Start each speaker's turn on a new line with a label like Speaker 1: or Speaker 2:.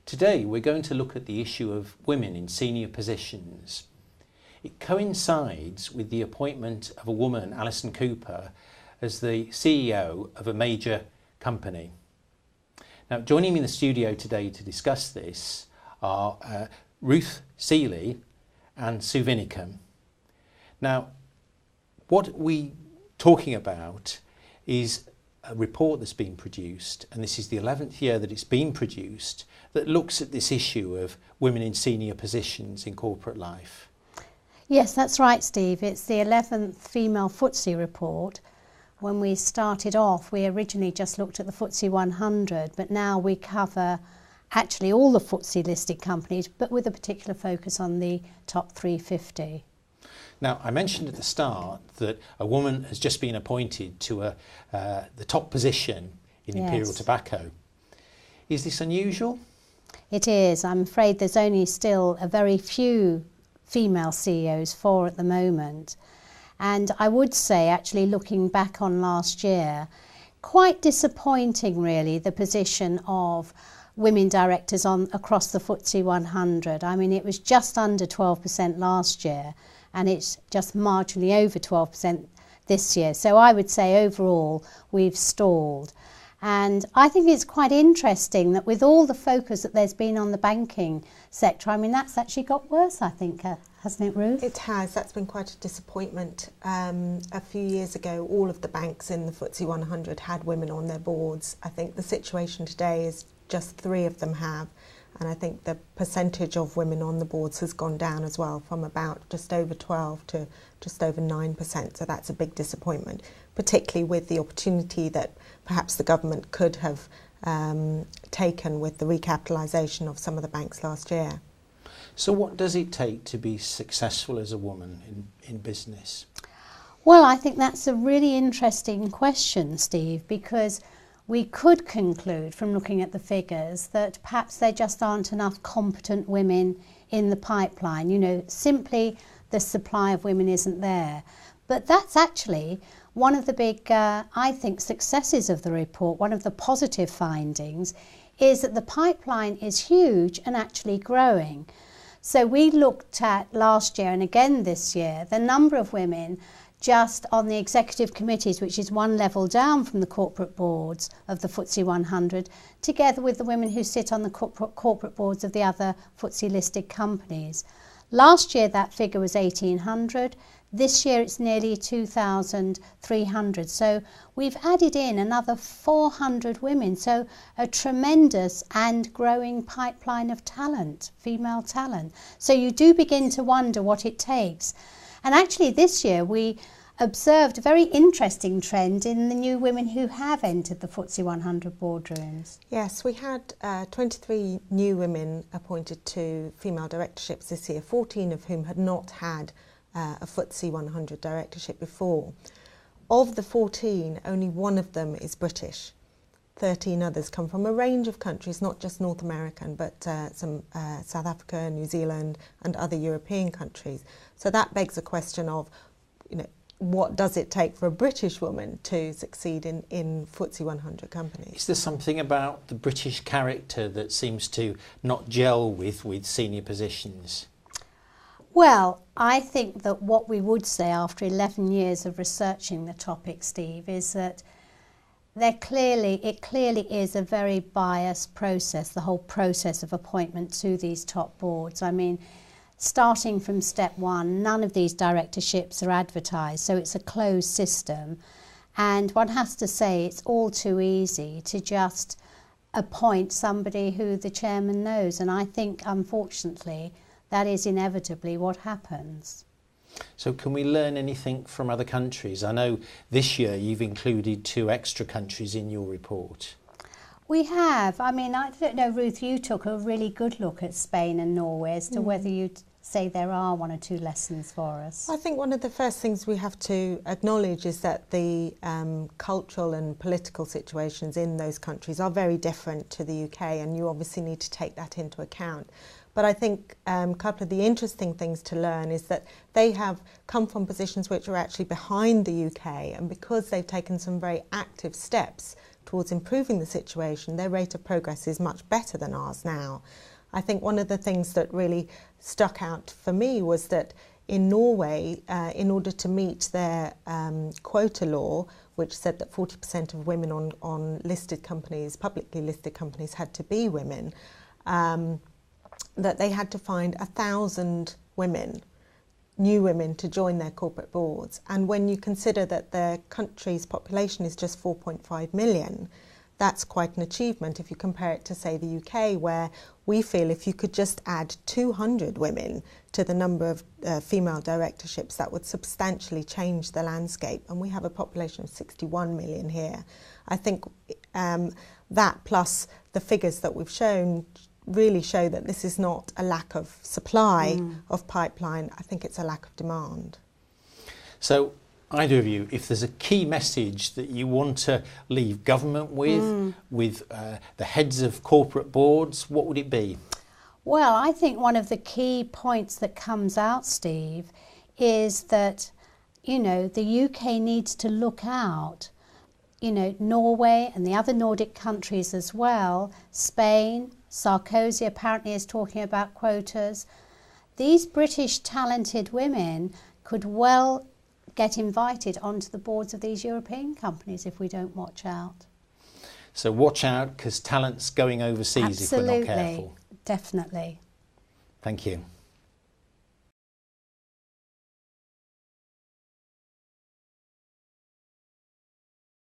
Speaker 1: Today we're going to look at the issue of women in senior positions. It coincides with the appointment of a woman, Alison Cooper, as the CEO of a major company. Now, joining me in the studio today to discuss this are Ruth Seeley and Sue Vinnicombe. Now, what we're talking about is a report that's been produced, and this is the 11th year that it's been produced, that looks at this issue of women in senior positions in corporate life.
Speaker 2: Yes, that's right, Steve. It's the 11th Female FTSE report. When we started off, we originally just looked at the FTSE 100, but now we cover actually all the FTSE listed companies, but with a particular focus on the top 350.
Speaker 1: Now, I mentioned at the start that a woman has just been appointed to the top position in Imperial Tobacco. Is this unusual?
Speaker 2: It is. I'm afraid there's only still a very few female CEOs, 4 at the moment. And I would say, actually looking back on last year, quite disappointing really, the position of women directors across the FTSE 100. I mean, it was just under 12% last year, and it's just marginally over 12% this year. So I would say overall we've stalled. And I think it's quite interesting that with all the focus that there's been on the banking sector, I mean, that's actually got worse, I think, hasn't it, Ruth?
Speaker 3: It has. That's been quite a disappointment. A few years ago, all of the banks in the FTSE 100 had women on their boards. I think the situation today is just 3 of them have. And I think the percentage of women on the boards has gone down as well, from about just over 12 to just over 9%. So that's a big disappointment, particularly with the opportunity that perhaps the government could have taken with the recapitalisation of some of the banks last year.
Speaker 1: So what does it take to be successful as a woman in business?
Speaker 2: Well, I think that's a really interesting question, Steve, because we could conclude from looking at the figures that perhaps there just aren't enough competent women in the pipeline. You know, simply the supply of women isn't there. But that's actually one of the big, I think, successes of the report. One of the positive findings is that the pipeline is huge and actually growing. So we looked at last year and again this year, the number of women just on the executive committees, which is one level down from the corporate boards of the FTSE 100, together with the women who sit on the corporate boards of the other FTSE listed companies. Last year that figure was 1,800. This year it's nearly 2,300. So we've added in another 400 women. So a tremendous and growing pipeline of talent, female talent. So you do begin to wonder what it takes. And actually this year we observed a very interesting trend in the new women who have entered the FTSE 100 boardrooms.
Speaker 3: Yes, we had 23 new women appointed to female directorships this year, 14 of whom had not had a FTSE 100 directorship before. Of the 14, only 1 of them is British. 13 others come from a range of countries, not just North American, but some South Africa, New Zealand and other European countries. So that begs a question of, you know, what does it take for a British woman to succeed in FTSE 100 companies?
Speaker 1: Is there something about the British character that seems to not gel with senior positions?
Speaker 2: Well, I think that what we would say after 11 years of researching the topic, Steve, is that it clearly is a very biased process, the whole process of appointment to these top boards. I mean, starting from step 1, none of these directorships are advertised, so it's a closed system. And one has to say it's all too easy to just appoint somebody who the chairman knows. And I think, unfortunately, that is inevitably what happens.
Speaker 1: So can we learn anything from other countries? I know this year you've included 2 extra countries in your report.
Speaker 2: We have. I mean, I don't know, Ruth, you took a really good look at Spain and Norway as to whether you'd say there are 1 or 2 lessons for us.
Speaker 3: I think one of the first things we have to acknowledge is that the cultural and political situations in those countries are very different to the UK, and you obviously need to take that into account. But I think a couple of the interesting things to learn is that they have come from positions which are actually behind the UK, and because they've taken some very active steps towards improving the situation, their rate of progress is much better than ours now. I think one of the things that really stuck out for me was that in Norway, in order to meet their quota law, which said that 40% of women on listed companies, publicly listed companies, had to be women, that they had to find 1,000 women, new women, to join their corporate boards. And when you consider that their country's population is just 4.5 million, that's quite an achievement if you compare it to, say, the UK, where we feel if you could just add 200 women to the number of female directorships, that would substantially change the landscape. And we have a population of 61 million here. I think that plus the figures that we've shown really show that this is not a lack of supply of pipeline. I think it's a lack of demand.
Speaker 1: So, either of you, if there's a key message that you want to leave government with the heads of corporate boards, what would it be?
Speaker 2: Well, I think one of the key points that comes out, Steve, is that, you know, the UK needs to look out. You know, Norway and the other Nordic countries as well, Spain, Sarkozy apparently is talking about quotas. These British talented women could well get invited onto the boards of these European companies if we don't watch out.
Speaker 1: So watch out, because talent's going overseas.
Speaker 2: Absolutely,
Speaker 1: if we're not careful.
Speaker 2: Definitely.
Speaker 1: Thank you.